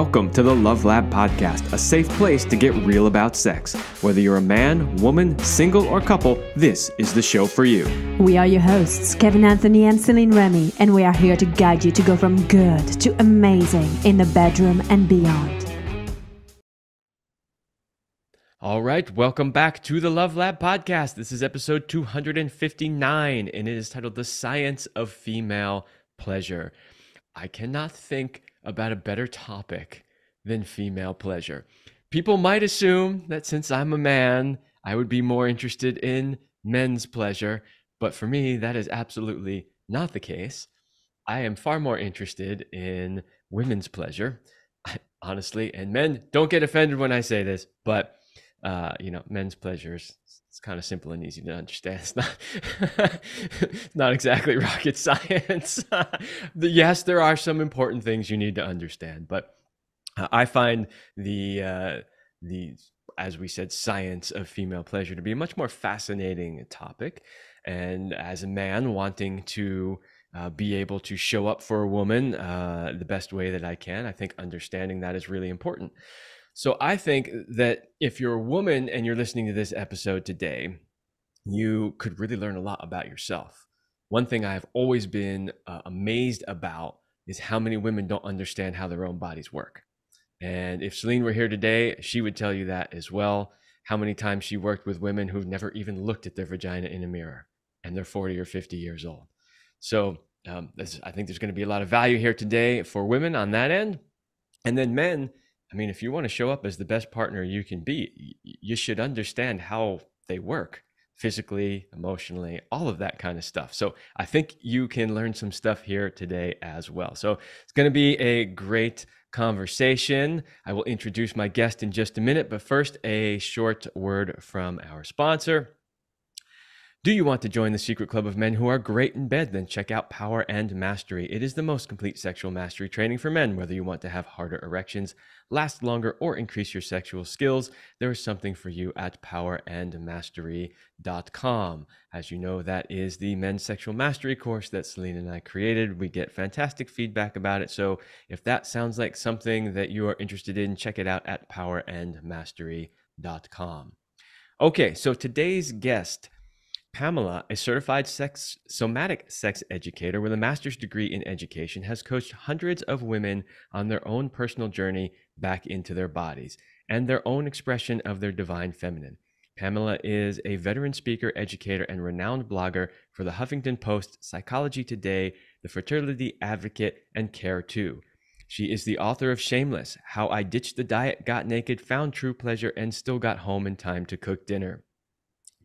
Welcome to the Love Lab Podcast, a safe place to get real about sex. Whether you're a man, woman, single, or couple, this is the show for you. We are your hosts, Kevin Anthony and Celine Remy, and we are here to guide you to go from good to amazing in the bedroom and beyond. All right, welcome back to the Love Lab Podcast. This is episode 259, and it is titled The Science of Female Pleasure. I cannot think about a better topic than female pleasure. People might assume that since I'm a man, I would be more interested in men's pleasure, but for me, that is absolutely not the case. I am far more interested in women's pleasure, honestly, and men, don't get offended when I say this, but men's pleasure is it's kind of simple and easy to understand. It's not, it's not exactly rocket science. Yes, there are some important things you need to understand, but I find the as we said, science of female pleasure to be a much more fascinating topic. And as a man wanting to be able to show up for a woman the best way that I can, I think understanding that is really important. So I think that if you're a woman and you're listening to this episode today, you could really learn a lot about yourself. One thing I've always been amazed about is how many women don't understand how their own bodies work. And if Celine were here today, she would tell you that as well. How many times she worked with women who've never even looked at their vagina in a mirror, and they're 40 or 50 years old. So I think there's going to be a lot of value here today for women on that end. And then men, I mean, if you want to show up as the best partner you can be, you should understand how they work physically, emotionally, all of that kind of stuff. So I think you can learn some stuff here today as well. So it's going to be a great conversation. I will introduce my guest in just a minute, but first, a short word from our sponsor. Do you want to join the secret club of men who are great in bed? Then check out Power and Mastery. It is the most complete sexual mastery training for men. Whether you want to have harder erections, last longer, or increase your sexual skills, there is something for you at powerandmastery.com. As you know, that is the men's sexual mastery course that Celine and I created. We get fantastic feedback about it. So if that sounds like something that you are interested in, check it out at powerandmastery.com. Okay, so today's guest, Pamela, a certified somatic sex educator with a master's degree in education, has coached hundreds of women on their own personal journey back into their bodies and their own expression of their divine feminine. Pamela is a veteran speaker, educator, and renowned blogger for the Huffington Post, Psychology Today, The Fertility Advocate, and Care Too. She is the author of Shameless: How I Ditched the Diet, Got Naked, Found True Pleasure, and Still Got Home in Time to Cook Dinner.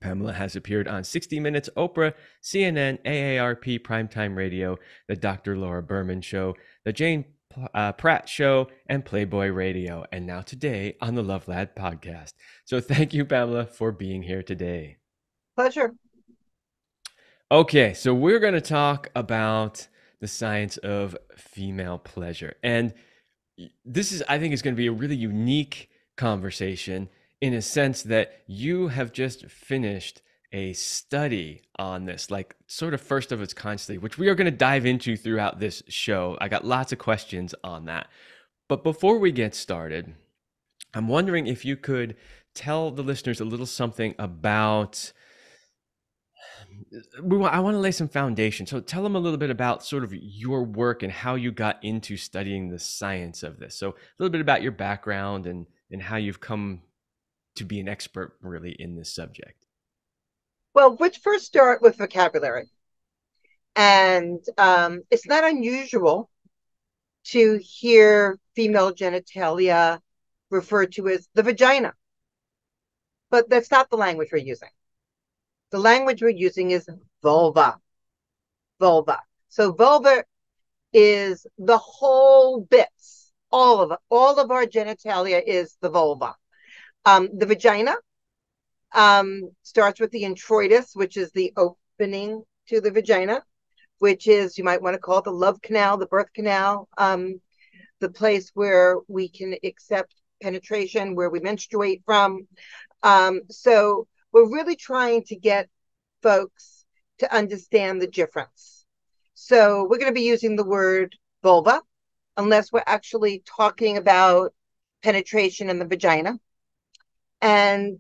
Pamela has appeared on 60 Minutes, Oprah, CNN, AARP, Primetime Radio, The Dr. Laura Berman Show, The Jane Pratt Show, and Playboy Radio, and now today on the Love Lab Podcast. So thank you, Pamela, for being here today. Pleasure. Okay, so we're going to talk about the science of female pleasure. And this I think, is going to be a really unique conversation, in a sense that you have just finished a study on this, like sort of first of its kind study, which we are going to dive into throughout this show. I got lots of questions on that. But before we get started, I'm wondering if you could tell the listeners a little something about, I want to lay some foundation. So tell them a little bit about sort of your work and how you got into studying the science of this. So a little bit about your background and how you've come to be an expert really in this subject. Well, let's first start with vocabulary. And it's not unusual to hear female genitalia referred to as the vagina. But that's not the language we're using. The language we're using is vulva. Vulva. So vulva is the whole bits. All of our genitalia is the vulva. The vagina starts with the introitus, which is the opening to the vagina, which is, you might want to call it the love canal, the birth canal, the place where we can accept penetration, where we menstruate from. So we're really trying to get folks to understand the difference. So we're going to be using the word vulva unless we're actually talking about penetration in the vagina. And,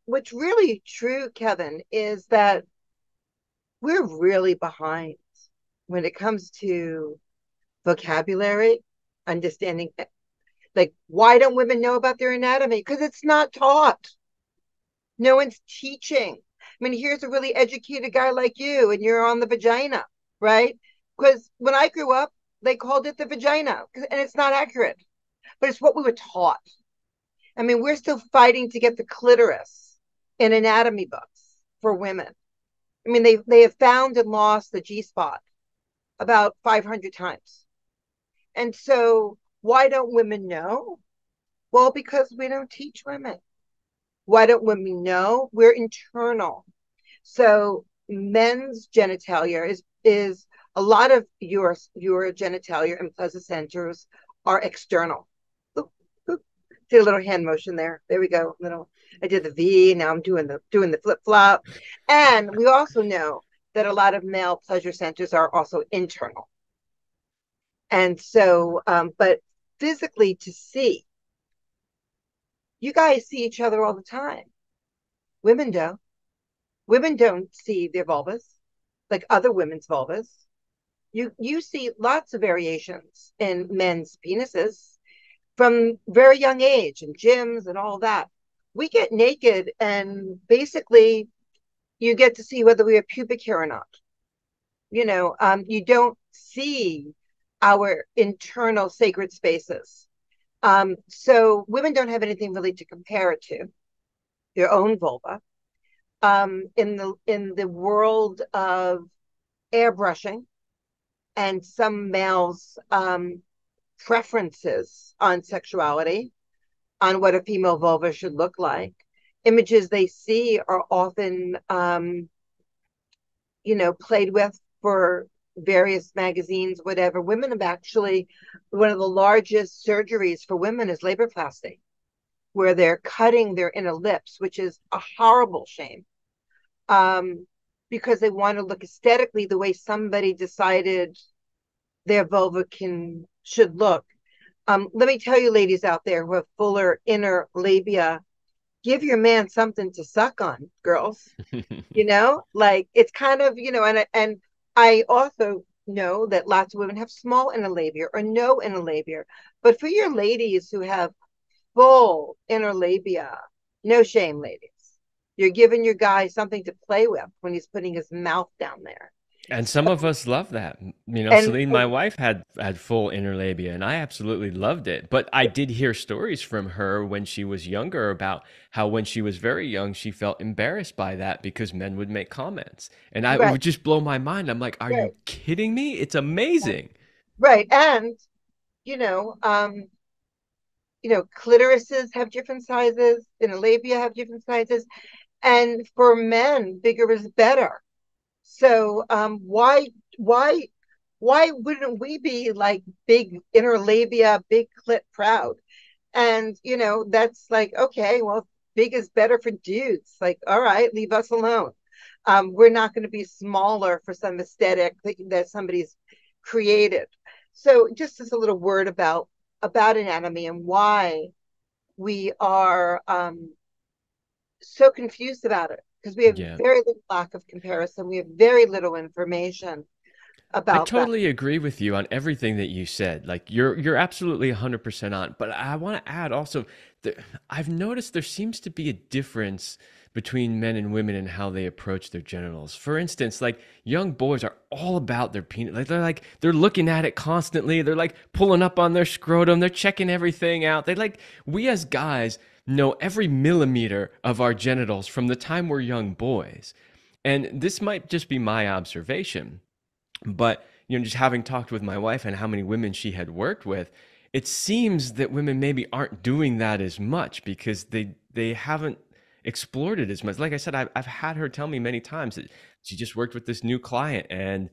what's really true, Kevin, is that we're really behind when it comes to vocabulary, understanding. Like, why don't women know about their anatomy? Because it's not taught. No one's teaching. I mean, here's a really educated guy like you, and you're on the vagina, right? Because when I grew up, they called it the vagina, and it's not accurate, but it's what we were taught. I mean, we're still fighting to get the clitoris in anatomy books for women. I mean, they have found and lost the G spot about 500 times. And so, why don't women know? Well, because we don't teach women. Why don't women know? We're internal. So men's genitalia is a lot of your genitalia and placentas are external. Oop, oop. Did a little hand motion there. There we go. Little. I did the V. Now I'm doing the flip flop. And we also know that a lot of male pleasure centers are also internal. And so, but physically to see, you guys see each other all the time. Women don't. Women don't see their vulvas like other women's vulvas. You see lots of variations in men's penises from very young age and gyms and all that. We get naked and basically you get to see whether we have pubic hair or not. You don't see our internal sacred spaces. So women don't have anything really to compare it to, their own vulva. In the world of airbrushing and some males' preferences on sexuality, on what a female vulva should look like, images they see are often, played with for various magazines, whatever. Women have actually, one of the largest surgeries for women is laborplasty, where they're cutting their inner lips, which is a horrible shame. Because they want to look aesthetically the way somebody decided their vulva should look. Let me tell you, ladies out there who have fuller inner labia, give your man something to suck on, girls. Like it's kind of, and I also know that lots of women have small inner labia or no inner labia. But for your ladies who have full inner labia, no shame, ladies. You're giving your guy something to play with when he's putting his mouth down there. And some of us love that. And Celine, my wife, had full inner labia, and I absolutely loved it. But I did hear stories from her when she was younger about how when she was very young, she felt embarrassed by that because men would make comments. And it right, would just blow my mind. I'm like, are right, you kidding me? It's amazing. right. And you know, um, clitorises have different sizes, inner labia have different sizes, and for men, bigger is better. So why why wouldn't we be like big inner labia, big clit proud? And that's like, okay, well, big is better for dudes. Like, all right, leave us alone. We're not going to be smaller for some aesthetic that somebody's created. So just as a little word about anatomy and why we are so confused about it, because we have Yeah. very little lack of comparison. We have very little information I about that. totally agree with you on everything that you said. Like you're absolutely 100% on. But I want to add also that I've noticed there seems to be a difference between men and women in how they approach their genitals. For instance, like young boys are all about their penis. They're looking at it constantly. They're like pulling up on their scrotum. They're checking everything out. We as guys know every millimeter of our genitals from the time we're young boys. And this might just be my observation. But, just having talked with my wife and how many women she had worked with, it seems that women maybe aren't doing that as much because they haven't explored it as much. Like I said, I've had her tell me many times that she just worked with this new client and,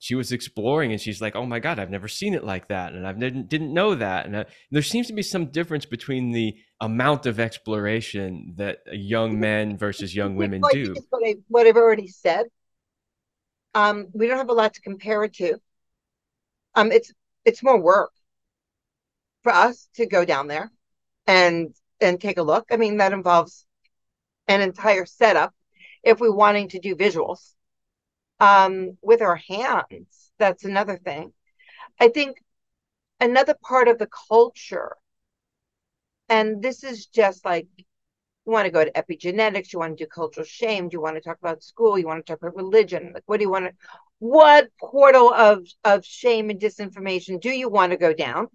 she was exploring and she's like, oh my God, I've never seen it like that. And I didn't know that. And there seems to be some difference between the amount of exploration that young men versus young women Well, I think do. it's what I've already said. We don't have a lot to compare it to. It's more work. for us to go down there and take a look. I mean, that involves an entire setup if we're wanting to do visuals. With our hands, that's another thing. I think another part of the culture, and this is just like, you want to go to epigenetics, you want to do cultural shame, do you want to talk about school, you want to talk about religion, like what do you want to, what portal of shame and disinformation do you want to go down?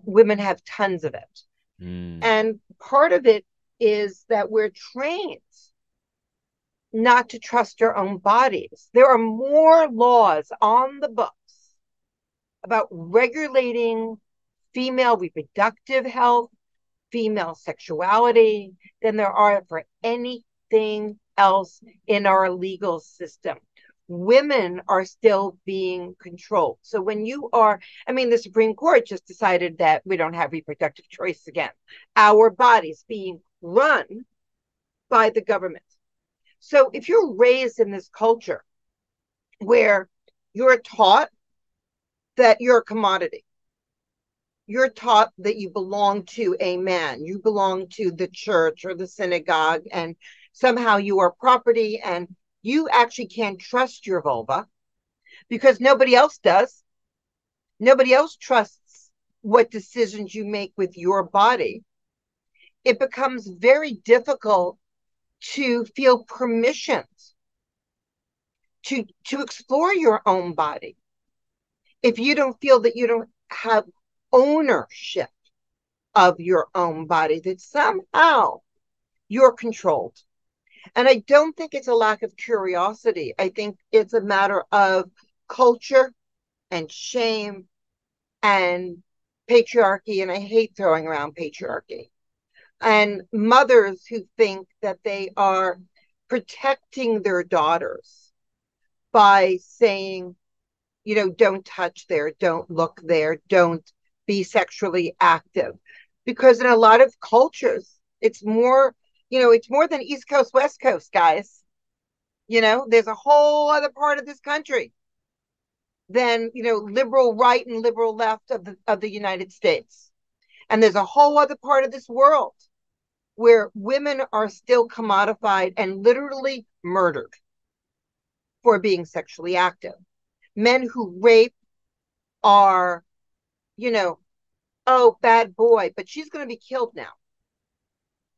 Women have tons of it. Mm. And part of it is that we're trained not to trust our own bodies. There are more laws on the books about regulating female reproductive health, female sexuality, than there are for anything else in our legal system. Women are still being controlled. So when you are, I mean, the Supreme Court just decided that we don't have reproductive choice again. Our bodies being run by the government. So if you're raised in this culture where you're taught that you're a commodity, you're taught that you belong to a man, you belong to the church or the synagogue, and somehow you are property, and you actually can't trust your vulva because nobody else does. Nobody else trusts what decisions you make with your body. It becomes very difficult to feel permission to explore your own body if you don't feel that you don't have ownership of your own body, that somehow you're controlled. And I don't think it's a lack of curiosity. I think it's a matter of culture and shame and patriarchy. And I hate throwing around patriarchy. And mothers who think that they are protecting their daughters by saying, you know, don't touch there, don't look there, don't be sexually active. Because in a lot of cultures, it's more, you know, it's more than East Coast, West Coast, guys. You know, there's a whole other part of this country than, you know, liberal right and liberal left of the United States. And there's a whole other part of this world where women are still commodified and literally murdered for being sexually active. Men who rape are, you know, oh, bad boy, but she's going to be killed now.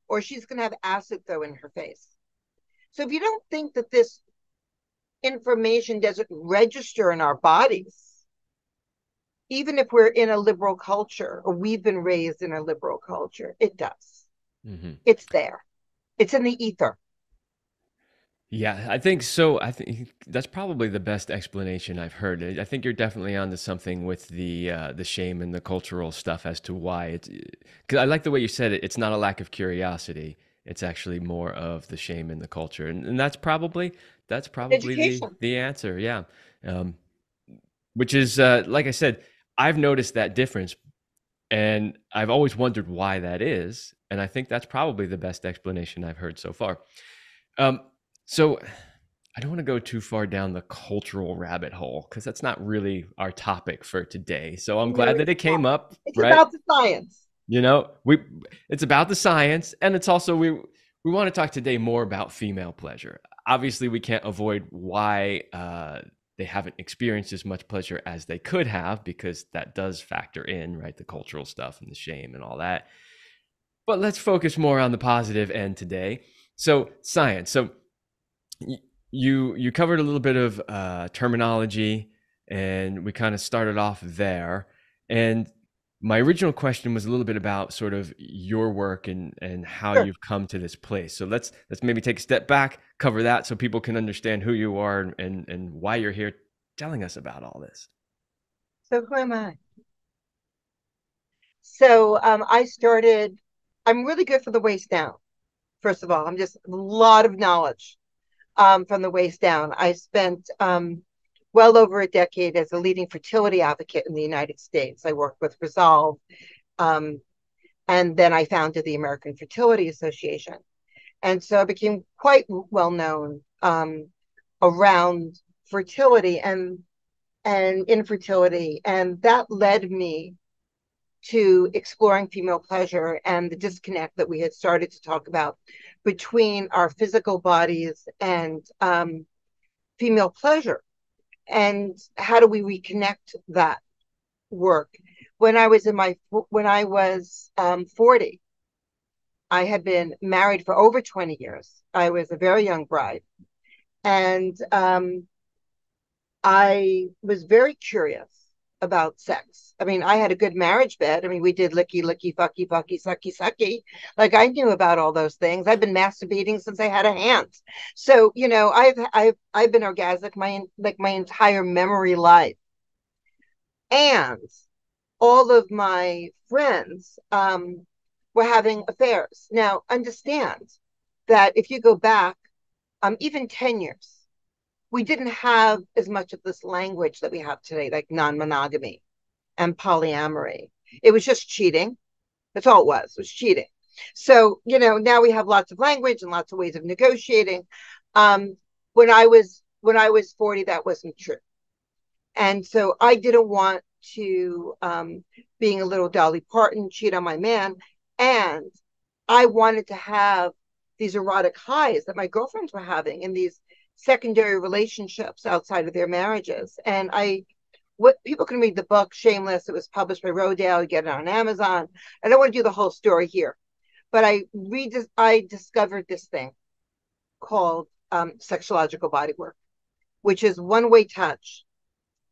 Or she's going to have acid thrown in her face. So if you don't think that this information doesn't register in our bodies, even if we're in a liberal culture or we've been raised in a liberal culture, it does. Mm-hmm. It's there. It's in the ether. Yeah, I think so. I think that's probably the best explanation I've heard. I think you're definitely onto something with the shame and the cultural stuff as to why it's. Because I like the way you said it. It's not a lack of curiosity. It's actually more of the shame and the culture, and that's probably Education. the answer. Yeah, um, which is like I said, I've noticed that difference, and I've always wondered why that is, and I think that's probably the best explanation I've heard so far. Um, so I don't want to go too far down the cultural rabbit hole because that's not really our topic for today. So I'm No, glad that it's it not. came up, It's right? about the science. You know, it's about the science, and it's also we want to talk today more about female pleasure. Obviously, we can't avoid why they haven't experienced as much pleasure as they could have because that does factor in, right? The cultural stuff and the shame and all that. But let's focus more on the positive end today. So science. So you covered a little bit of terminology, and we kind of started off there. And my original question was a little bit about sort of your work and how Sure. you've come to this place. So let's maybe take a step back, cover that, so people can understand who you are and why you're here, telling us about all this. So who am I? So I started, I'm really good for the waist down. First of all, I'm just a lot of knowledge from the waist down. I spent well over a decade as a leading fertility advocate in the United States. I worked with Resolve, um, and then I founded the American Fertility Association. And so I became quite well known around fertility and infertility. And that led me to exploring female pleasure and the disconnect that we had started to talk about between our physical bodies and female pleasure. And how do we reconnect that work? When I was 40, I had been married for over 20 years. I was a very young bride. And I was very curious about sex. I mean, I had a good marriage bed. I mean, we did licky, licky, fucky, fucky, sucky, sucky. Like I knew about all those things. I've been masturbating since I had a hand. So, I've been orgasmic my entire memory life. And all of my friends were having affairs. Now, understand that if you go back even 10 years, we didn't have as much of this language that we have today, like non-monogamy and polyamory. It was just cheating. That's all it was cheating. So, now we have lots of language and lots of ways of negotiating. Um, when I was 40, that wasn't true. And so I didn't want to, being a little Dolly Parton, cheat on my man. And I wanted to have these erotic highs that my girlfriends were having in these secondary relationships outside of their marriages. And what people can read the book Shameless. It was published by Rodale. You get it on Amazon. I don't want to do the whole story here, but I discovered this thing called sexological bodywork, which is one-way touch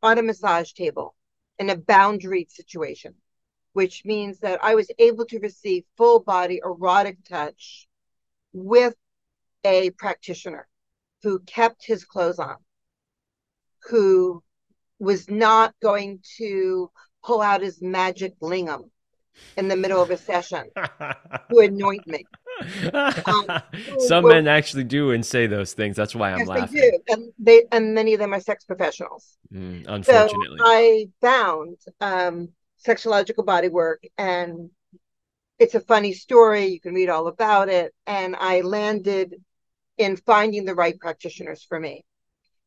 on a massage table in a boundaried situation, which means that I was able to receive full body erotic touch with a practitioner who kept his clothes on, who was not going to pull out his magic lingam in the middle of a session to anoint me. Some men actually do and say those things. That's why I'm Yes, they laughing. do, and many of them are sex professionals. So Unfortunately. I found sexological bodywork, and it's a funny story. You can read all about it. And I landed in finding the right practitioners for me.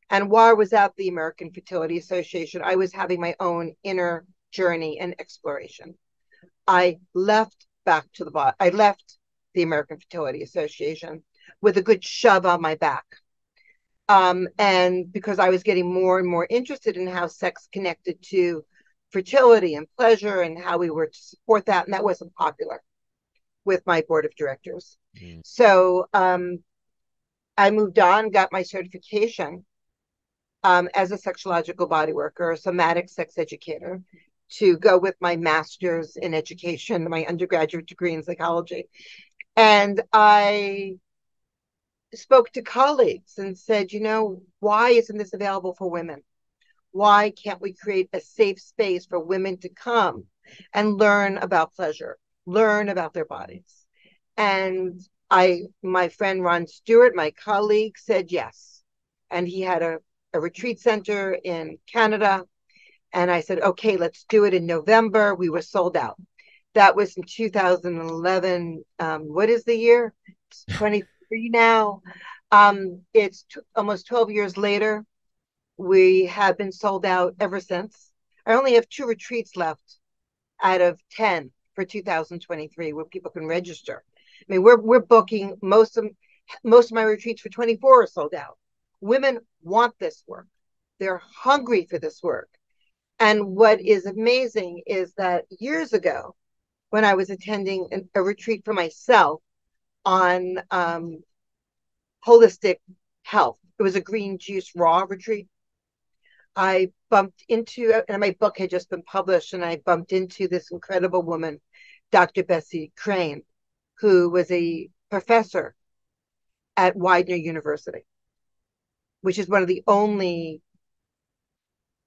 And while I was at the American Fertility Association, I was having my own inner journey and exploration. I left I left the American Fertility Association with a good shove on my back. And because I was getting more and more interested in how sex connected to fertility and pleasure and how we were to support that. And that wasn't popular with my board of directors. So I moved on, got my certification as a sexological body worker, a somatic sex educator, to go with my master's in education, my undergraduate degree in psychology. And I spoke to colleagues and said, why isn't this available for women? Why can't we create a safe space for women to come and learn about pleasure, learn about their bodies? And my friend Ron Stewart, my colleague, said yes. And he had a retreat center in Canada. And I said, okay, let's do it in November. We were sold out. That was in 2011. What is the year? It's 23 now. It's almost 12 years later. We have been sold out ever since. I only have 2 retreats left out of 10 for 2023 where people can register. I mean, we're booking most of my retreats for 24 are sold out. Women want this work. They're hungry for this work. And what is amazing is that years ago, when I was attending a retreat for myself on holistic health, it was a green juice raw retreat. I bumped into, and my book had just been published, and I bumped into this incredible woman, Dr. Bessie Crane, who was a professor at Widener University, which is one of the only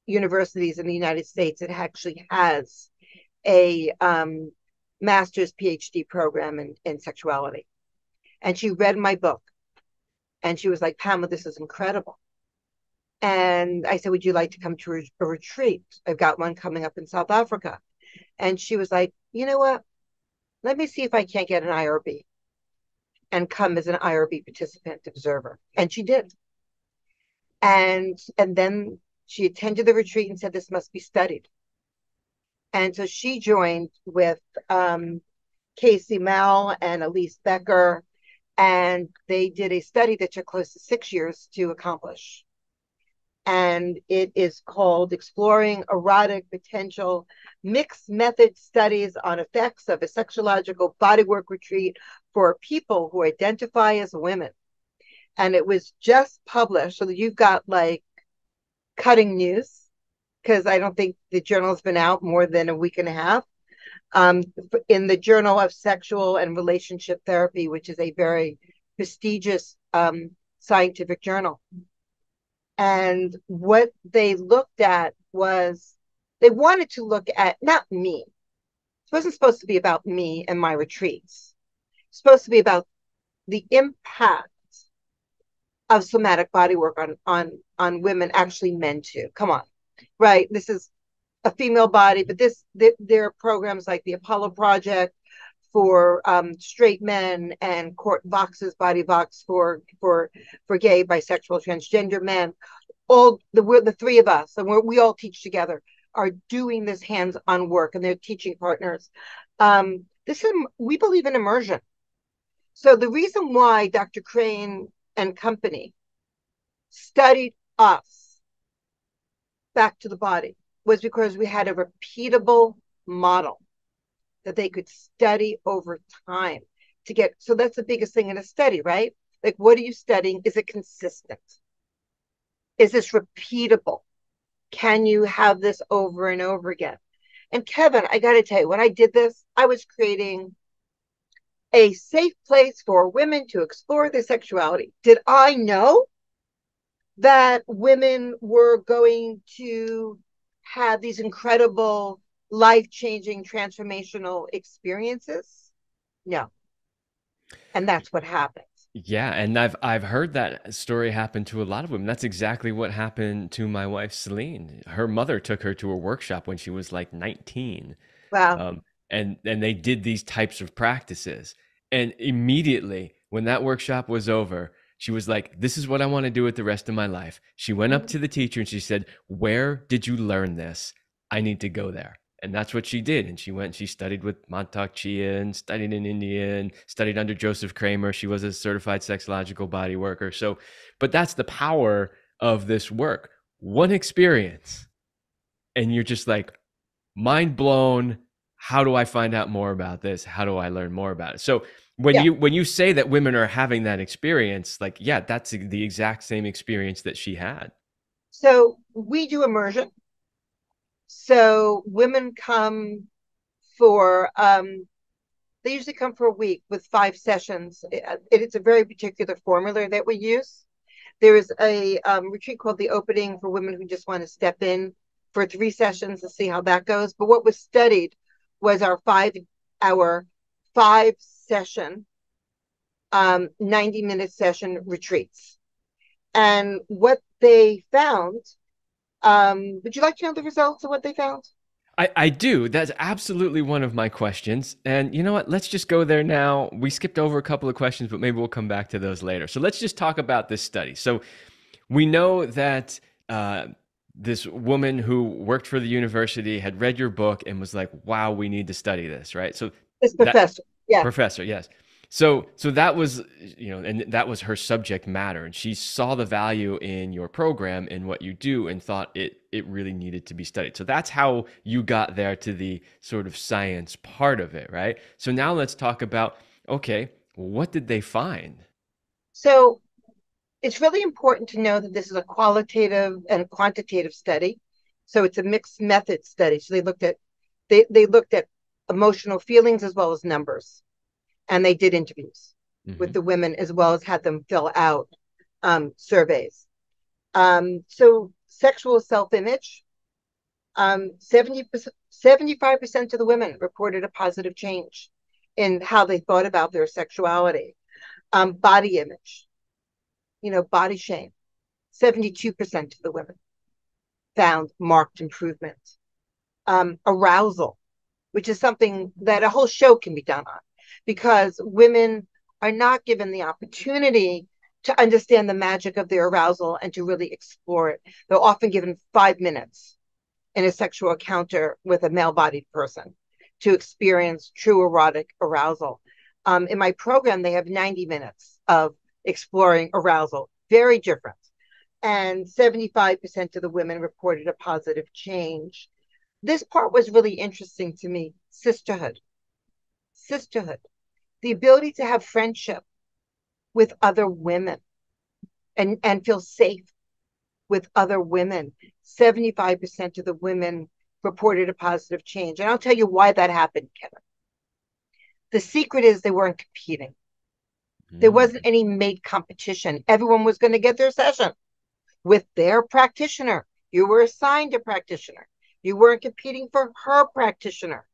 universities in the United States that actually has a master's PhD program in sexuality. And she read my book and she was like, Pamela, this is incredible. And I said, would you like to come to a retreat? I've got one coming up in South Africa. And she was like, you know what? Let me see if I can't get an IRB and come as an IRB participant observer. And she did. And then she attended the retreat and said, this must be studied. And so she joined with Casey Mel and Elise Becker, and they did a study that took close to 6 years to accomplish. And it is called Exploring Erotic Potential Mixed Method Studies on Effects of a Sexological Bodywork Retreat for People Who Identify as Women. And it was just published, so that you've got like cutting news, because I don't think the journal has been out more than a week and a half, in the Journal of Sexual and Relationship Therapy, which is a very prestigious scientific journal. And what they looked at was, they wanted to look at not me. It wasn't supposed to be about me and my retreats. It's supposed to be about the impact of somatic body work on women, actually men too. Come on, right? This is a female body, but there are programs like the Apollo Project for straight men, and Court Vox's Body Vox for gay, bisexual, transgender men. All the three of us, and we all teach together, are doing this hands-on work, and they're teaching partners. We believe in immersion. So the reason why Dr. Crane and company studied us back to the body was because we had a repeatable model that they could study over time to get. So that's the biggest thing in a study, right? Like, what are you studying? Is it consistent? Is this repeatable? Can you have this over and over again? And Kevin, I got to tell you, when I did this, I was creating a safe place for women to explore their sexuality. Did I know that women were going to have these incredible, life-changing, transformational experiences? No. And that's what happens. Yeah, and I've heard that story happen to a lot of women. That's exactly what happened to my wife Celine. Her mother took her to a workshop when she was like 19. Wow. And they did these types of practices. And immediately when that workshop was over, she was like, "This is what I want to do with the rest of my life." She went up to the teacher and she said, "Where did you learn this? I need to go there." And that's what she did. And she went, she studied with Montauk Chia and studied in India and studied under Joseph Kramer. She was a certified sexological body worker. So, but that's the power of this work. One experience, and you're just like, mind blown. How do I find out more about this? How do I learn more about it? So when Yeah. you say that women are having that experience, like, yeah, that's the exact same experience that she had. So we do immersion. So women come for they usually come for a week with 5 sessions. It's a very particular formula that we use. There is a retreat called The Opening for women who just want to step in for 3 sessions to see how that goes. But what was studied was our 5-hour, 5-session, 90-minute session retreats. And what they found, would you like to know the results of what they found? I do. That's absolutely one of my questions. And you know what? Let's just go there now. We skipped over a couple of questions, but maybe we'll come back to those later. So let's just talk about this study. So we know that this woman who worked for the university had read your book and was like, "Wow, we need to study this," right? So This that professor. Yeah. professor, yes. So that was, and that was her subject matter, and she saw the value in your program and what you do, and thought it really needed to be studied. So that's how you got there to the sort of science part of it, right? So now let's talk about, okay, what did they find? So it's really important to know that this is a qualitative and quantitative study. So it's a mixed method study. So they looked at emotional feelings as well as numbers. And they did interviews with the women as well as had them fill out surveys. So sexual self-image, 75% of the women reported a positive change in how they thought about their sexuality. Body image, body shame, 72% of the women found marked improvement. Arousal, which is something that a whole show can be done on, because women are not given the opportunity to understand the magic of their arousal and to really explore it. They're often given 5 minutes in a sexual encounter with a male-bodied person to experience true erotic arousal. In my program, they have 90 minutes of exploring arousal, very different. And 75% of the women reported a positive change. This part was really interesting to me. Sisterhood, the ability to have friendship with other women and feel safe with other women. 75% of the women reported a positive change. And I'll tell you why that happened, Kevin. The secret is they weren't competing. There wasn't any mate competition. Everyone was going to get their session with their practitioner. You were assigned a practitioner. You weren't competing for her practitioner.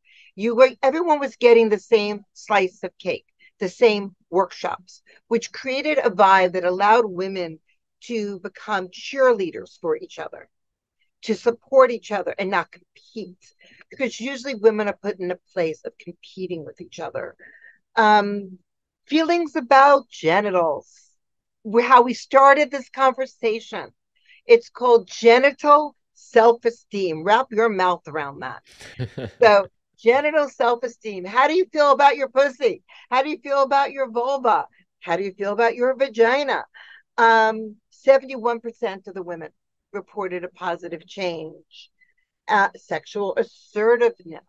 Everyone was getting the same slice of cake, the same workshops, which created a vibe that allowed women to become cheerleaders for each other, to support each other and not compete. Because usually women are put in a place of competing with each other. Feelings about genitals, how we started this conversation. It's called genital self-esteem. Wrap your mouth around that. So, genital self-esteem. How do you feel about your pussy? How do you feel about your vulva? How do you feel about your vagina? 71% of the women reported a positive change. Sexual assertiveness.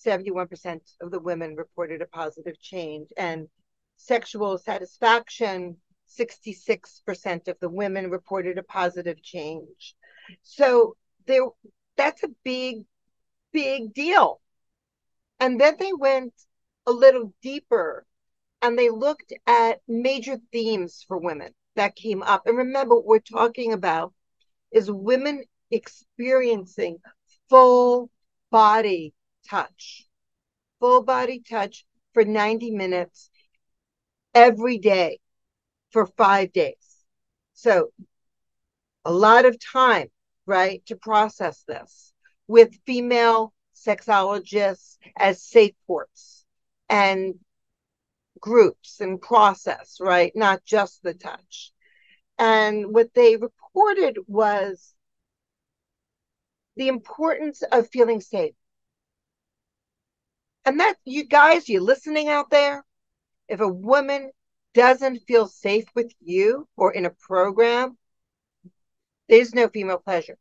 71% of the women reported a positive change. And sexual satisfaction, 66% of the women reported a positive change. So that's a big, big deal. And then they went a little deeper and they looked at major themes for women that came up. And remember, what we're talking about is women experiencing full body touch for 90 minutes every day for 5 days. So a lot of time, right, to process this with female sexologists as safe ports and groups and process, right? Not just the touch. And what they reported was the importance of feeling safe. And that, you guys, you listening out there, if a woman doesn't feel safe with you or in a program, there's no female pleasure.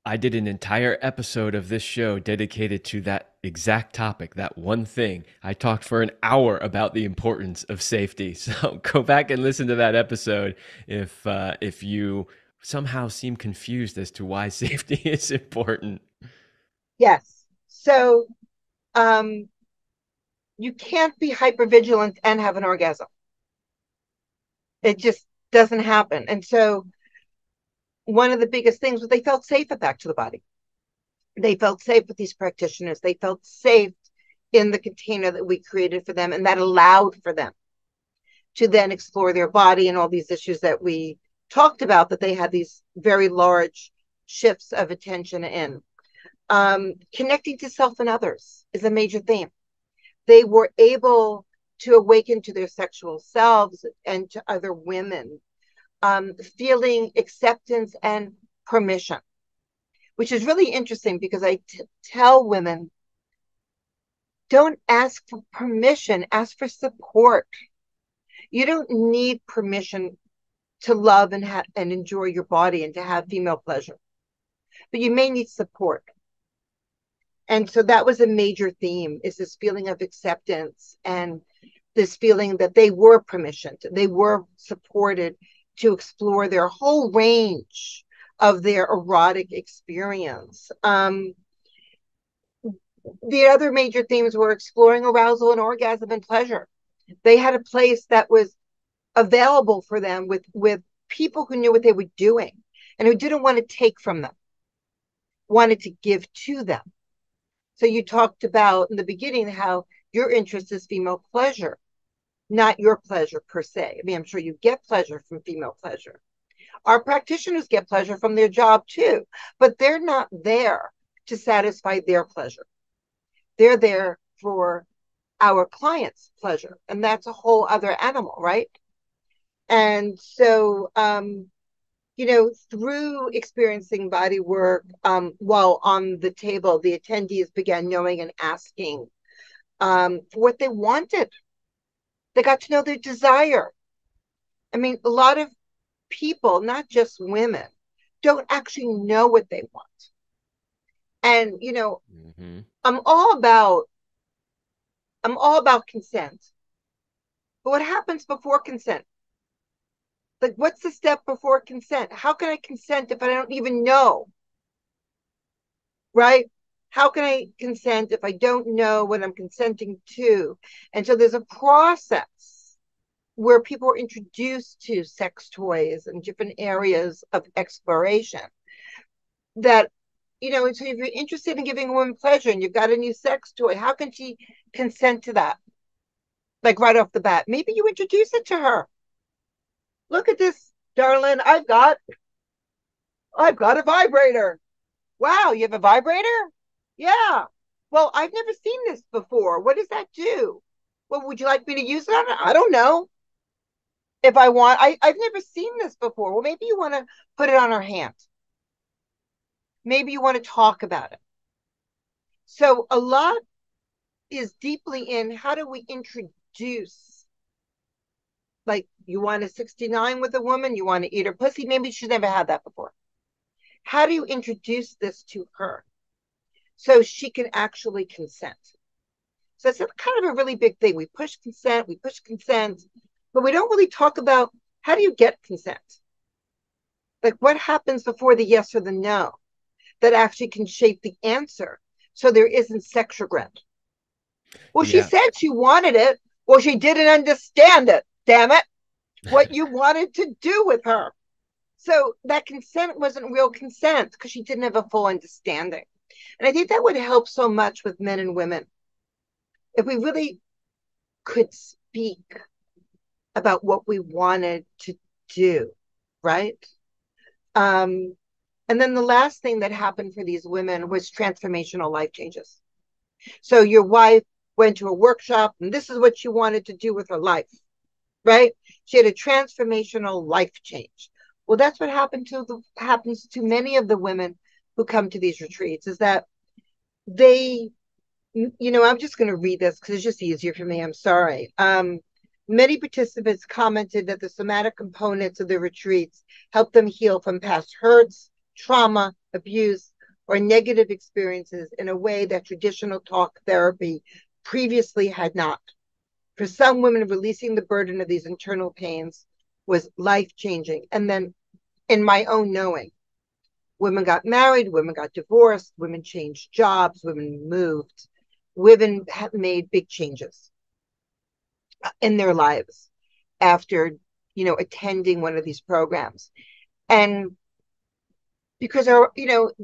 I did an entire episode of this show dedicated to that exact topic, that one thing. I talked for an hour about the importance of safety. So go back and listen to that episode if you somehow seem confused as to why safety is important. Yes. So you can't be hypervigilant and have an orgasm. It just doesn't happen. And so one of the biggest things was they felt safe at Back to the Body. They felt safe with these practitioners. They felt safe in the container that we created for them, and that allowed for them to then explore their body and all these issues that we talked about, that they had these very large shifts of attention in. Connecting to self and others is a major theme. They were able to awaken to their sexual selves and to other women, feeling acceptance and permission, which is really interesting because I tell women, don't ask for permission, ask for support. You don't need permission to love and enjoy your body and to have female pleasure, but you may need support. And so that was a major theme, is this feeling of acceptance and this feeling that they were permissioned, they were supported to explore their whole range of their erotic experience. The other major themes were exploring arousal and orgasm and pleasure. They had a place that was available for them with people who knew what they were doing and who didn't want to take from them, wanted to give to them. So you talked about in the beginning how your interest is female pleasure, not your pleasure per se. I mean, I'm sure you get pleasure from female pleasure. Our practitioners get pleasure from their job too, but they're not there to satisfy their pleasure. They're there for our clients' pleasure, and that's a whole other animal, right? And so through experiencing body work, while on the table, the attendees began knowing and asking what they wanted. They got to know their desire. I mean, a lot of people, not just women, don't actually know what they want. And Mm-hmm. I'm all about I'm all about consent. But what happens before consent? Like, what's the step before consent? How can I consent if I don't even know? Right? How can I consent if I don't know what I'm consenting to? And so there's a process where people are introduced to sex toys and different areas of exploration that, so if you're interested in giving a woman pleasure and you've got a new sex toy, how can she consent to that? Like right off the bat, maybe you introduce it to her. Look at this, darling. I've got a vibrator. Wow, you have a vibrator? Yeah. Well, I've never seen this before. What does that do? Well, would you like me to use it on it? I don't know. If I want, I've never seen this before. Well, maybe you want to put it on her hand. Maybe you want to talk about it. So a lot is deeply in how do we introduce, like, you want a 69 with a woman, you want to eat her pussy, maybe she's never had that before. How do you introduce this to her so she can actually consent? So it's kind of a really big thing. We push consent, but we don't really talk about how do you get consent? Like, what happens before the yes or the no that actually can shape the answer so there isn't sex regret? Well, she Yeah. said she wanted it. Well, she didn't understand it. Damn it. What you wanted to do with her. So that consent wasn't real consent because she didn't have a full understanding. And I think that would help so much with men and women if we really could speak about what we wanted to do, right? Um, and then the last thing that happened for these women was transformational life changes. So your wife went to a workshop and this is what she wanted to do with her life, right? She had a transformational life change. Well, that's what happens to many of the women who come to these retreats is that they, I'm just going to read this because it's just easier for me. I'm sorry. Many participants commented that the somatic components of the retreats help them heal from past hurts, trauma, abuse, or negative experiences in a way that traditional talk therapy previously had not. For some women, releasing the burden of these internal pains was life-changing. And then in my own knowing, women got married, women got divorced, women changed jobs, women moved, women have made big changes in their lives after, attending one of these programs. And because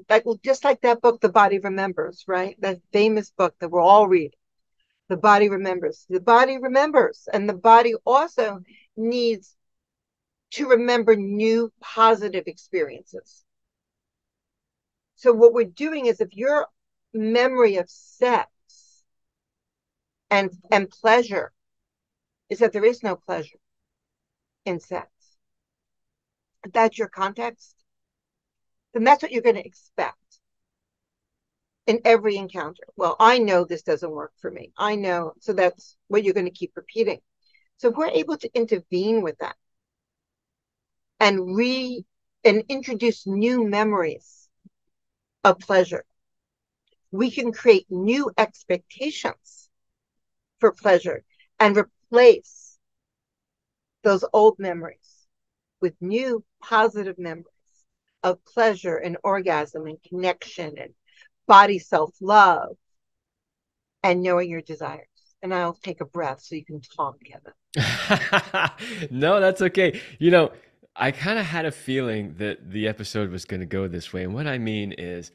like just like that book, The Body Remembers, right? That famous book that we're all reading. The body remembers. The body remembers. And the body also needs to remember new positive experiences. So what we're doing is if your memory of sex and pleasure is that there is no pleasure in sex, if that's your context, then that's what you're going to expect in every encounter. Well, I know this doesn't work for me. I know. So that's what you're going to keep repeating. So if we're able to intervene with that and introduce new memories of pleasure, we can create new expectations for pleasure and replace those old memories with new positive memories of pleasure and orgasm and connection and body self-love and knowing your desires. And I'll take a breath so you can talk, Kevin. No, that's okay. I kind of had a feeling that the episode was going to go this way. And what I mean is,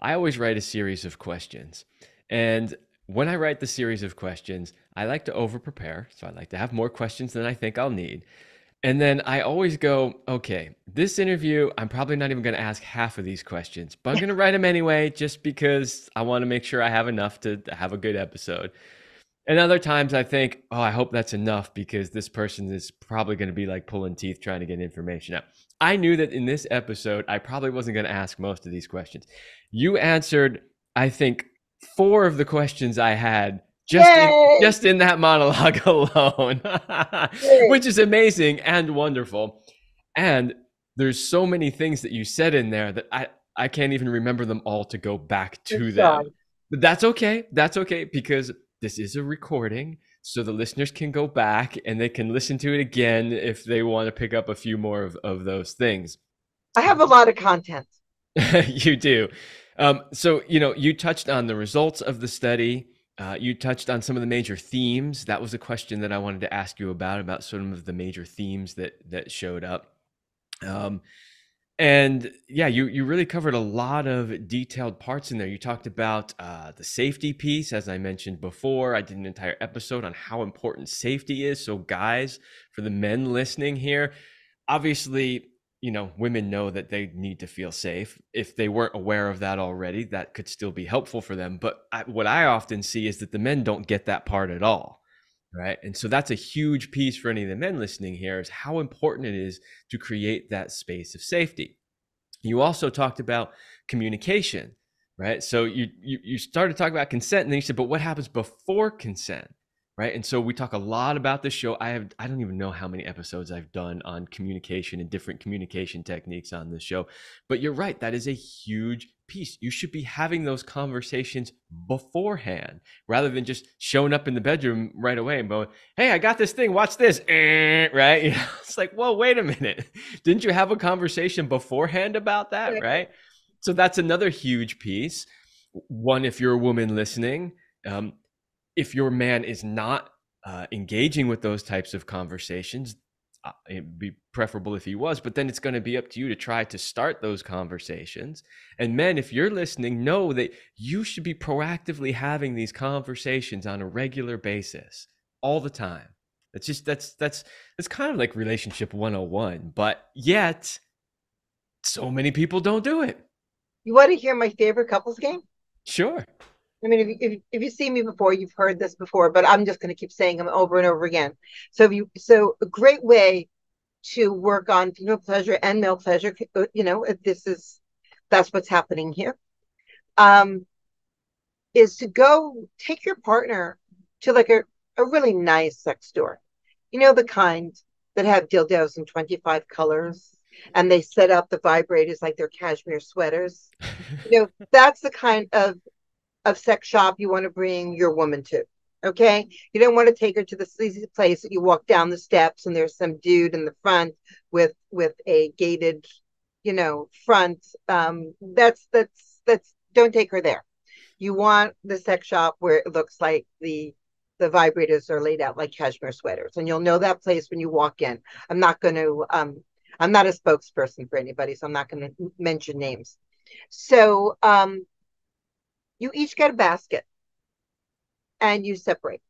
I always write a series of questions. And when I write the series of questions, I like to over prepare. So I like to have more questions than I think I'll need. And then I always go, okay, this interview, I'm probably not even going to ask half of these questions, but I'm going to write them anyway, just because I want to make sure I have enough to have a good episode. And other times I think, oh, I hope that's enough because this person is probably going to be like pulling teeth trying to get information out. I knew that in this episode, I probably wasn't going to ask most of these questions. You answered, I think, four of the questions I had Yay! just in that monologue alone, Yay! which is amazing and wonderful. And there's so many things that you said in there that I can't even remember them all to go back I'm to them. sorry. But that's okay. That's okay because this is a recording. So the listeners can go back and they can listen to it again if they want to pick up a few more of those things. I have a lot of content. You do. So, you touched on the results of the study. You touched on some of the major themes. That was a question that I wanted to ask you about some of the major themes that showed up. And yeah, you really covered a lot of detailed parts in there. You talked about the safety piece, as I mentioned before. I did an entire episode on how important safety is. So, guys, for the men listening here, obviously, women know that they need to feel safe. If they weren't aware of that already, that could still be helpful for them. But what I often see is that the men don't get that part at all. Right. And so that's a huge piece for any of the men listening here is how important it is to create that space of safety. You also talked about communication, right? So you started talking about consent and then you said, but what happens before consent? Right. And so we talk a lot about the show. I don't even know how many episodes I've done on communication and different communication techniques on this show. But you're right. That is a huge piece. You should be having those conversations beforehand rather than just showing up in the bedroom right away and going, hey, I got this thing. Watch this. Right. It's like, whoa, wait a minute. Didn't you have a conversation beforehand about that? Right. So that's another huge piece. One, if you're a woman listening, if your man is not engaging with those types of conversations, it'd be preferable if he was, but then it's going to be up to you to try to start those conversations. And men, if you're listening, know that you should be proactively having these conversations on a regular basis all the time. That's kind of like relationship 101, but yet so many people don't do it. You want to hear my favorite couples game? Sure. I mean, if you've seen me before, you've heard this before, but I'm just going to keep saying them over and over again. So a great way to work on female pleasure and male pleasure, if that's what's happening here, um, is to go take your partner to like a really nice sex store. You know, the kind that have dildos in 25 colors and they set up the vibrators like they're cashmere sweaters. That's the kind of sex shop you want to bring your woman to. Okay. You don't want to take her to the sleazy place that you walk down the steps and there's some dude in the front with a gated, front. That's don't take her there. You want the sex shop where it looks like the vibrators are laid out like cashmere sweaters. And you'll know that place when you walk in. I'm not going to I'm not a spokesperson for anybody, so I'm not going to mention names. So you each get a basket and you separate.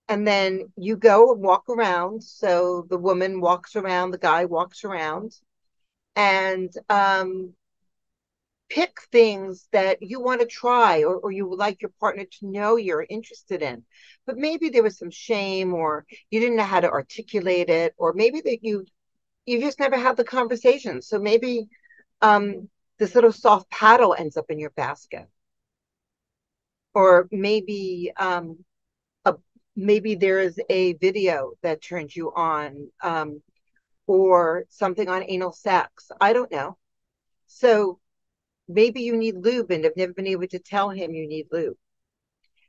And then you go and walk around. So the woman walks around, the guy walks around, and pick things that you want to try or you would like your partner to know you're interested in. But maybe there was some shame or you didn't know how to articulate it, or maybe that you just never had the conversation. So maybe this little soft paddle ends up in your basket. Or maybe there is a video that turns you on, or something on anal sex. I don't know. So maybe you need lube and have never been able to tell him you need lube.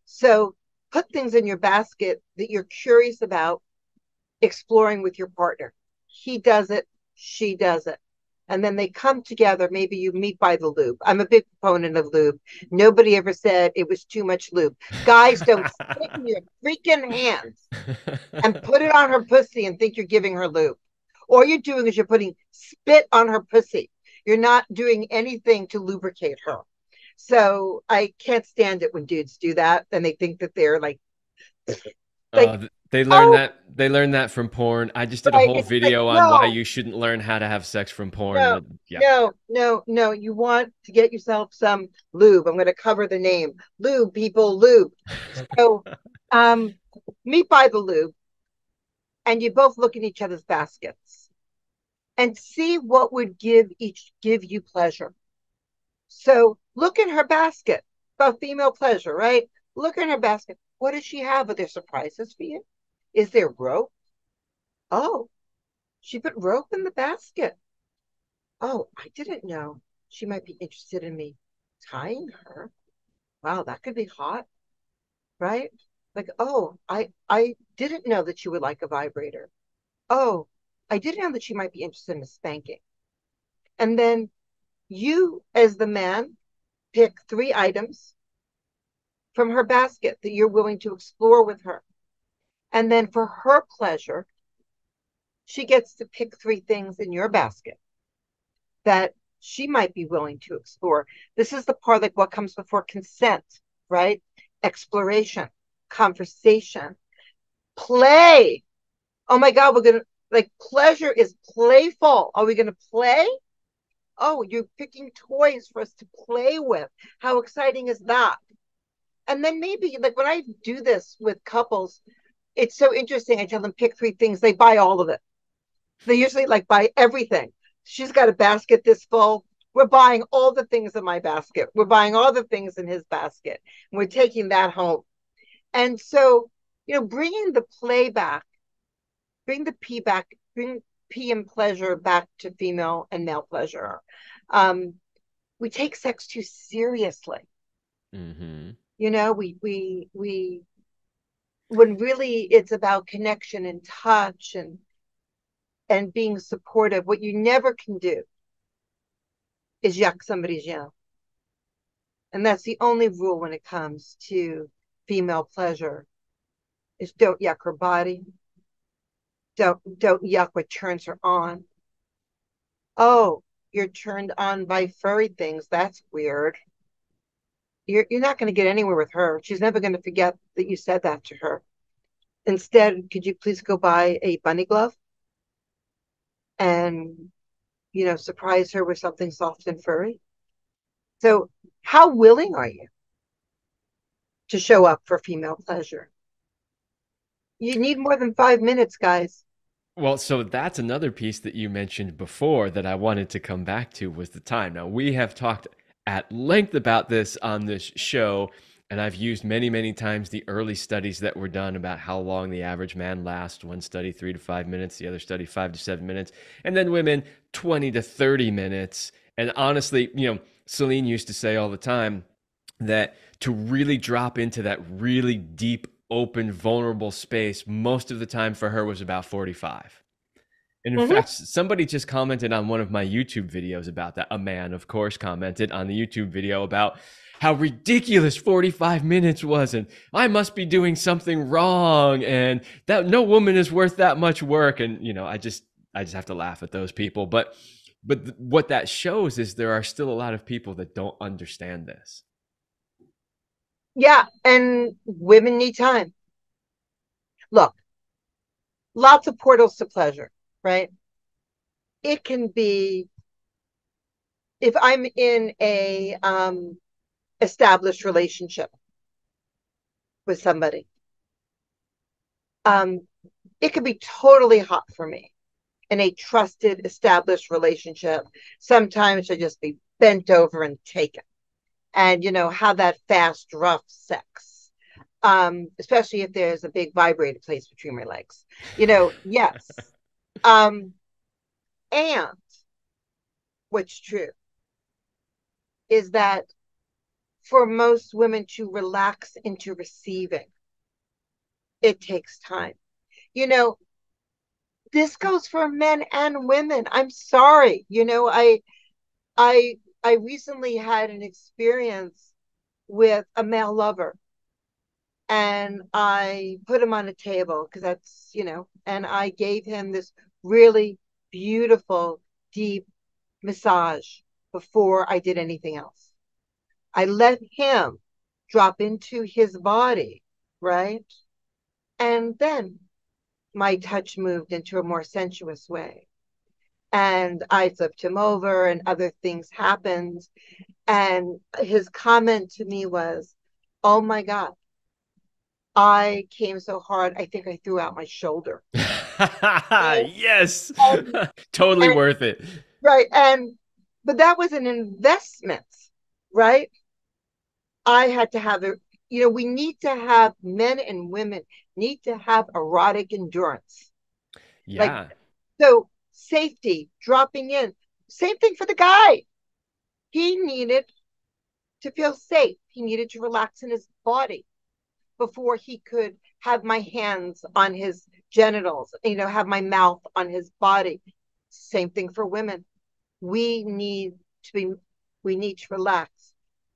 So put things in your basket that you're curious about exploring with your partner. He does it, she does it. And then they come together. Maybe you meet by the lube. I'm a big proponent of lube. Nobody ever said it was too much lube. Guys, don't stick in your freaking hands and put it on her pussy and think you're giving her lube. All you're doing is you're putting spit on her pussy. You're not doing anything to lubricate her. So I can't stand it when dudes do that and they think that they're like, They oh, learn that from porn. I just did a right. whole It's like, video on why no, you shouldn't learn how to have sex from porn. no, Yeah. no. You want to get yourself some lube. I'm going to cover the name. Lube, people, lube. So Um, meet by the lube, and you both look in each other's baskets and see what would give you pleasure. So look in her basket about female pleasure, right? Look in her basket. What does she have? Are there surprises for you? Is there rope? Oh, she put rope in the basket. Oh, I didn't know she might be interested in me tying her. Wow, that could be hot, right? Like, oh, I didn't know that she would like a vibrator. Oh, I didn't know that she might be interested in a spanking. And then you, as the man, pick 3 items from her basket that you're willing to explore with her. And then for her pleasure, she gets to pick 3 things in your basket that she might be willing to explore. This is the part like what comes before consent, right? Exploration, conversation, play. Oh my God, we're going to like pleasure is playful. Are we going to play? Oh, you're picking toys for us to play with. How exciting is that? And then maybe like when I do this with couples, it's so interesting. I tell them pick 3 things. They buy all of it. They usually like buy everything. She's got a basket this full. We're buying all the things in my basket. We're buying all the things in his basket. And we're taking that home. And so, bringing the play back, bring the P back, bring P and pleasure back to female and male pleasure. Um, we take sex too seriously. Mm-hmm. We when really it's about connection and touch and being supportive. What you never can do is yuck somebody's yum. And that's the only rule when it comes to female pleasure is don't yuck her body. Don't yuck what turns her on. Oh, you're turned on by furry things. That's weird. You're not going to get anywhere with her. She's never going to forget that you said that to her. Instead, could you please go buy a bunny glove and surprise her with something soft and furry? So, how willing are you to show up for female pleasure? You need more than 5 minutes, guys. Well, so that's another piece that you mentioned before that I wanted to come back to was the time. Now, we have talked at length about this on this show, and I've used many, many times the early studies that were done about how long the average man lasts. One study, 3 to 5 minutes, the other study, 5 to 7 minutes, and then women, 20 to 30 minutes. And honestly, Celine used to say all the time that to really drop into that really deep, open, vulnerable space, most of the time for her was about 45. And in Mm-hmm. fact, somebody just commented on one of my YouTube videos about that. A man, of course, commented on the YouTube video about how ridiculous 45 minutes was, and I must be doing something wrong, and that no woman is worth that much work. And I just have to laugh at those people. But what that shows is there are still a lot of people that don't understand this. Yeah, and women need time. Look, lots of portals to pleasure, right? It can be if I'm in a established relationship with somebody, um, it could be totally hot for me in a trusted, established relationship. Sometimes I just be bent over and taken, and have that fast, rough sex. Especially if there's a big vibrator placed between my legs. Yes. Um, and what's true is that for most women to relax into receiving, it takes time. You know, this goes for men and women. I'm sorry. I recently had an experience with a male lover and I put him on a table because and I gave him this really beautiful, deep massage before I did anything else. I let him drop into his body, right? And then my touch moved into a more sensuous way. And I flipped him over and other things happened. And his comment to me was, oh my God, I came so hard, I think I threw out my shoulder. Yes. And, Totally and worth it. right, and but that was an investment, right? I had to have it. We need to have men and women need to have erotic endurance. Like, Yeah. so safety, dropping in. Same thing for the guy. He needed to feel safe. He needed to relax in his body before he could have my hands on his genitals, have my mouth on his body. Same thing for women. We need to be, we need to relax.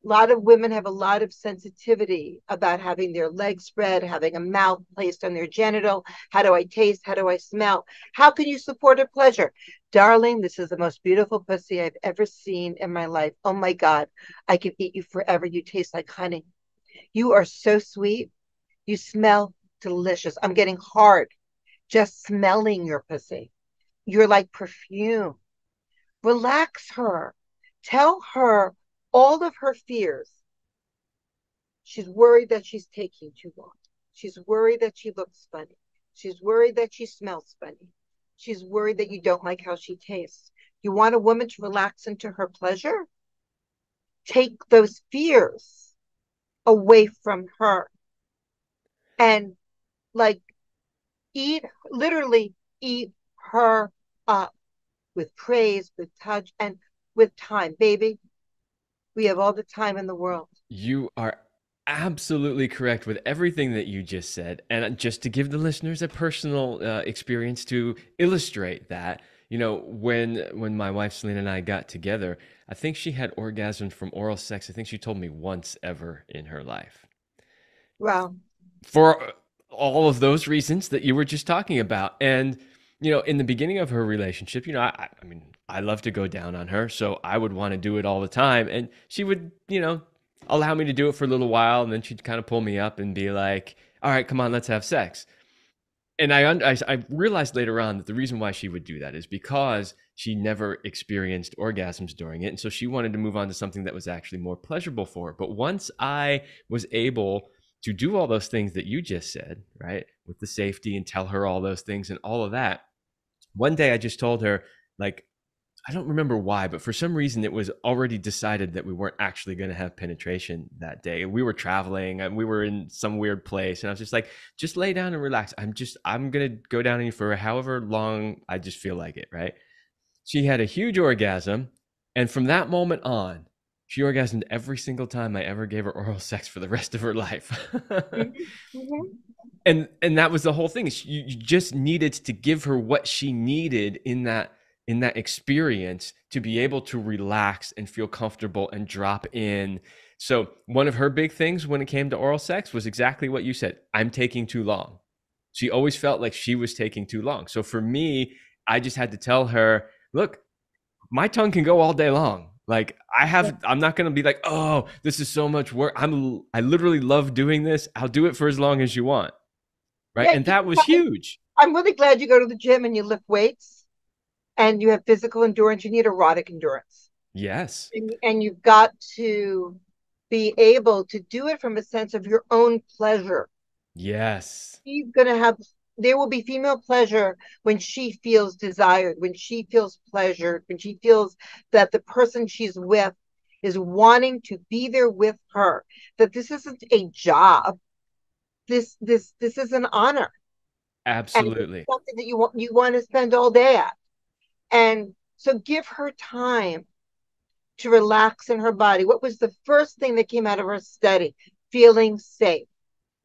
A lot of women have a lot of sensitivity about having their legs spread, having a mouth placed on their genital. How do I taste? How do I smell? How can you support a pleasure? Darling, this is the most beautiful pussy I've ever seen in my life. Oh my God, I can eat you forever. You taste like honey. You are so sweet. You smell delicious. I'm getting hard just smelling your pussy. You're like perfume. Relax her. Tell her all of her fears. She's worried that she's taking too long. She's worried that she looks funny. She's worried that she smells funny. She's worried that you don't like how she tastes. You want a woman to relax into her pleasure? Take those fears away from her and like literally eat her up with praise, with touch, and with time. Baby, we have all the time in the world. You are absolutely correct with everything that you just said. And just to give the listeners a personal experience to illustrate that, when my wife Selena and I got together, I think she had orgasms from oral sex. I think she told me once ever in her life. Wow. For all of those reasons that you were just talking about. And, in the beginning of her relationship, I mean, I love to go down on her. So I would want to do it all the time. And she would, allow me to do it for a little while. And then she'd kind of pull me up and be like, all right, come on, let's have sex. And I realized later on that the reason why she would do that is because she never experienced orgasms during it. And so she wanted to move on to something that was actually more pleasurable for her. But once I was able to do all those things that you just said, right, with the safety and tell her all those things and all of that, one day I just told her, like, I don't remember why, but for some reason it was already decided that we weren't actually going to have penetration that day. We were traveling and we were in some weird place. And I was just like, just lay down and relax. I'm going to go down on you for however long I just feel like it. Right. She had a huge orgasm. And from that moment on, she orgasmed every single time I ever gave her oral sex for the rest of her life. Mm-hmm. Mm-hmm. And that was the whole thing. You just needed to give her what she needed in that experience to be able to relax and feel comfortable and drop in. So one of her big things when it came to oral sex was exactly what you said. I'm taking too long. She always felt like she was taking too long. So for me, I just had to tell her, look, my tongue can go all day long. Like I'm not going to be like, oh, this is so much work. I literally love doing this. I'll do it for as long as you want. Right. Yeah, And that was huge. I'm really glad you go to the gym and you lift weights and you have physical endurance. You need erotic endurance. Yes. And you've got to be able to do it from a sense of your own pleasure. Yes. She's going to have, there will be female pleasure when she feels desired, when she feels pleasured, when she feels that the person she's with is wanting to be there with her, that this isn't a job. This is an honor. And it's Absolutely. something that you want to spend all day at. And so give her time to relax in her body. What was the first thing that came out of our study? Feeling safe.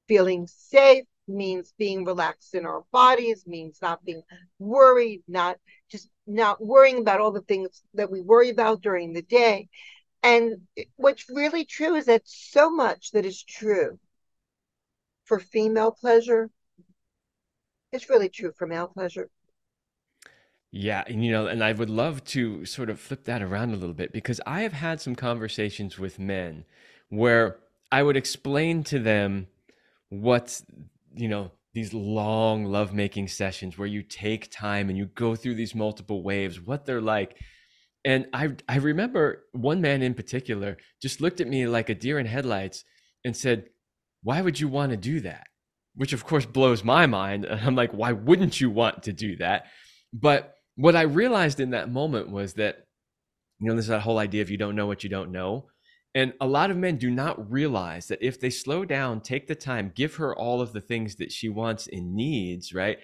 Feeling safe means being relaxed in our bodies, means not being worried, not worrying about all the things that we worry about during the day. And what's really true is that so much that is true for female pleasure is really true for male pleasure. Yeah, and and I would love to sort of flip that around a little bit because I have had some conversations with men where I would explain to them what, these long lovemaking sessions where you take time and you go through these multiple waves, what they're like. And I remember one man in particular just looked at me like a deer in headlights and said, "Why would you want to do that?" which of course blows my mind. And I'm like, why wouldn't you want to do that? But what I realized in that moment was that, there's that whole idea of you don't know what you don't know. And a lot of men do not realize that if they slow down, take the time, give her all of the things that she wants and needs, right?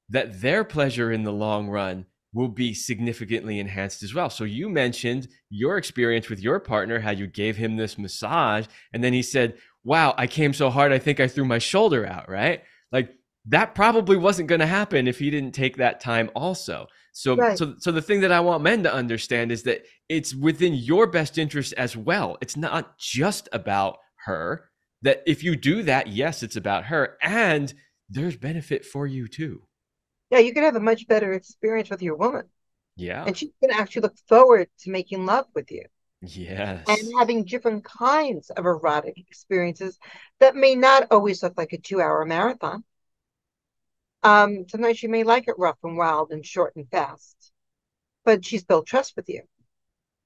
That their pleasure in the long run will be significantly enhanced as well. So you mentioned your experience with your partner, how you gave him this massage, and then he said, wow, I came so hard, I think I threw my shoulder out, right? Like that probably wasn't going to happen if he didn't take that time also. So, Right. so, so the thing that I want men to understand is that it's within your best interest as well. It's not just about her. That if you do that, yes, it's about her, and there's benefit for you too. Yeah, you can have a much better experience with your woman, Yeah. and she's going to actually look forward to making love with you and Yes. having different kinds of erotic experiences that may not always look like a 2 hour marathon. Sometimes she may like it rough and wild and short and fast, but she's built trust with you,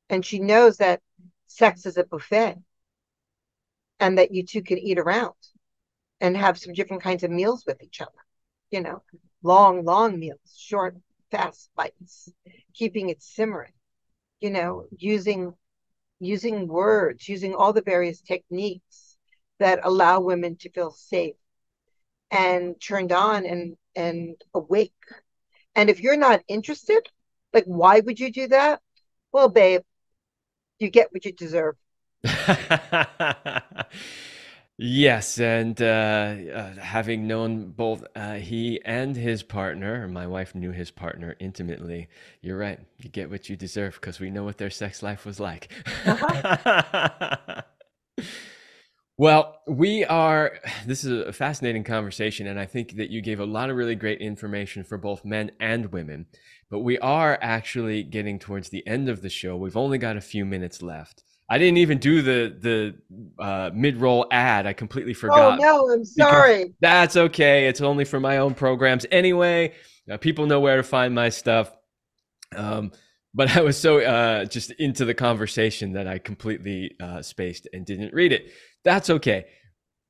and she knows that sex is a buffet and that you two can eat around and have some different kinds of meals with each other. You know, long meals, short, fast bites, keeping it simmering. Using words, using all the various techniques that allow women to feel safe and turned on and awake. And if you're not interested, like why would you do that? Well, babe, you get what you deserve. Yes, and having known both he and his partner, or my wife knew his partner intimately, you're right. You get what you deserve because we know what their sex life was like. Uh-huh. Well, this is a fascinating conversation, and I think that you gave a lot of really great information for both men and women. But we are actually getting towards the end of the show. We've only got a few minutes left. I didn't even do the mid-roll ad. I completely Oh forgot no, I'm because sorry. that's okay. It's only for my own programs anyway. People know where to find my stuff. Um, but I was so just into the conversation that I completely spaced and didn't read it. That's okay.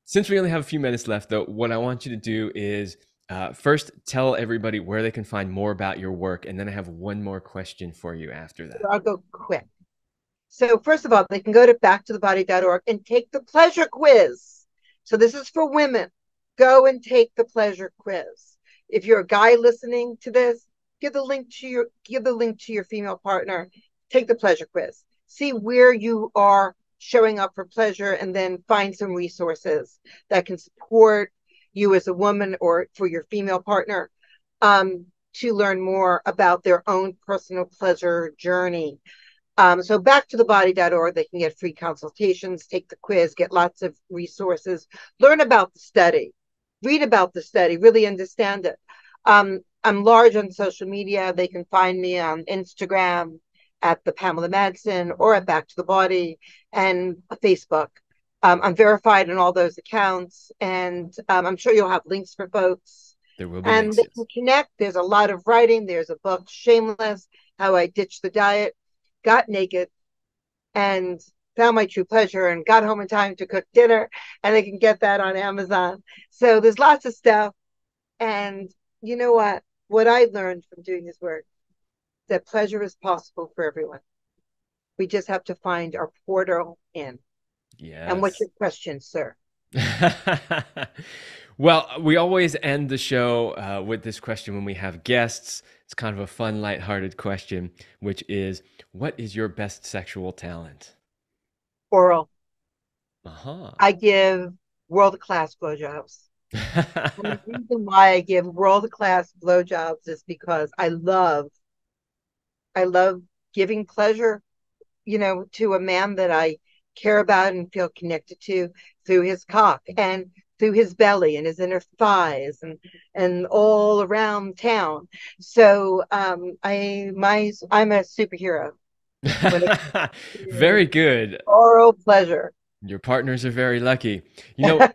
Since we only have a few minutes left, though, what I want you to do is first tell everybody where they can find more about your work, and then I have one more question for you after that. I'll go quick. So first of all, they can go to backtothebody.org and take the pleasure quiz. So this is for women. Go and take the pleasure quiz. If you're a guy listening to this, give the link to your female partner. Take the pleasure quiz. See where you are showing up for pleasure, and then find some resources that can support you as a woman or for your female partner, to learn more about their own personal pleasure journey. So backtothebody.org, they can get free consultations, take the quiz, get lots of resources, learn about the study, read about the study, really understand it. I'm large on social media. They can find me on Instagram at the Pamela Madsen or at Back to the Body, and Facebook. I'm verified in all those accounts, and I'm sure you'll have links for folks. There will be And links, they yes. can connect. There's a lot of writing. There's a book, Shameless, How I Ditched the Diet, Got Naked, and found my true pleasure, and got home in time to cook dinner. And they can get that on Amazon. So there's lots of stuff. And you know what? What I learned from doing this work, that pleasure is possible for everyone. We just have to find our portal in. And what's Yes. your question, sir? Well, we always end the show with this question when we have guests. It's kind of a fun, lighthearted question, which is, what is your best sexual talent? Oral. Uh-huh. I give world class blowjobs. And the reason why I give world class blowjobs is because I love giving pleasure, to a man that I care about and feel connected to through his cock and through his belly and his inner thighs and all around town. So I'm a superhero when it comes Very to good. oral pleasure. Your partners are very lucky. You know,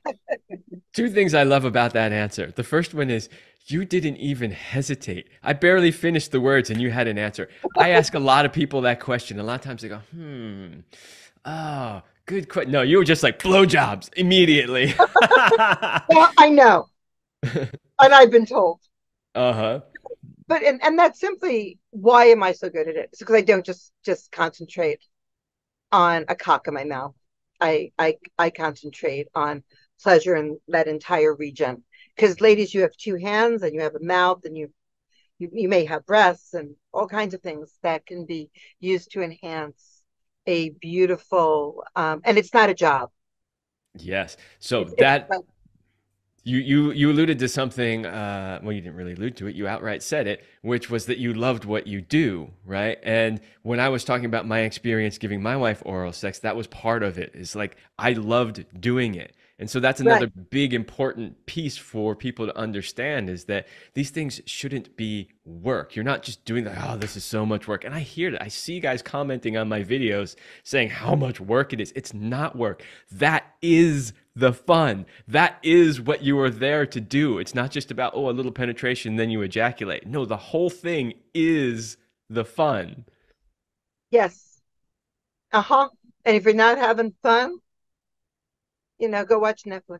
two things I love about that answer. The first one is you didn't even hesitate. I barely finished the words and you had an answer. I ask a lot of people that question. A lot of times they go, oh, good question. No, you were just like blowjobs immediately. Well, I know. And I've been told. Uh-huh. But and that's simply why am I so good at it? It's because I don't just concentrate on a cock in my mouth. I concentrate on pleasure in that entire region. Because ladies, you have two hands and you have a mouth and you may have breasts and all kinds of things that can be used to enhance a beautiful and it's not a job. Yes. So It's that you alluded to something, well, you didn't really allude to it, you outright said it, which was that you loved what you do, right? And when I was talking about my experience giving my wife oral sex, that was part of it. It's like I loved doing it. And so that's another right. big important piece for people to understand, is that these things shouldn't be work. You're not just doing that, oh, this is so much work. And I hear that. I see guys commenting on my videos saying how much work it is. It's not work. That is the fun. That is what you are there to do. It's not just about, oh, a little penetration, then you ejaculate. No, the whole thing is the fun. Yes. Uh-huh. And if you're not having fun, go watch Netflix.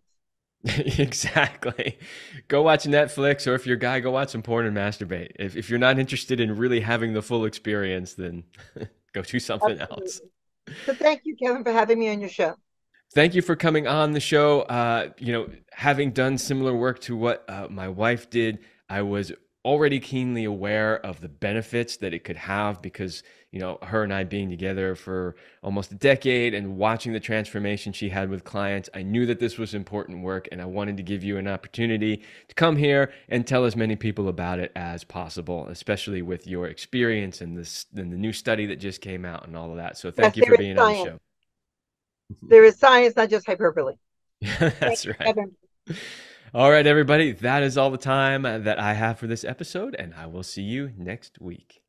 Exactly. Go watch Netflix, or if you're a guy, go watch some porn and masturbate. If you're not interested in really having the full experience, then go do something else. Absolutely. So thank you, Kevin, for having me on your show. Thank you for coming on the show. Having done similar work to what my wife did, I was already keenly aware of the benefits that it could have because, her and I being together for almost a decade and watching the transformation she had with clients, I knew that this was important work, and I wanted to give you an opportunity to come here and tell as many people about it as possible, especially with your experience and the new study that just came out and all of that. So thank Yes, you for there is being on the science. show. There is science, not just hyperbole. Thank That's you, right. Kevin. All right, everybody. That is all the time that I have for this episode, and I will see you next week.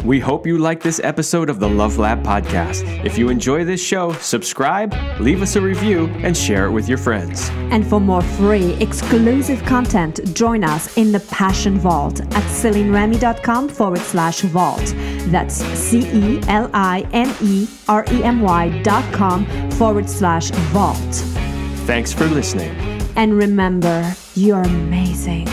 We hope you like this episode of the Love Lab podcast. If you enjoy this show, subscribe, leave us a review, and share it with your friends. And for more free, exclusive content, join us in the Passion Vault at CelineRemy.com/vault. That's CelineRemy.com/vault. Thanks for listening. And remember, you're amazing.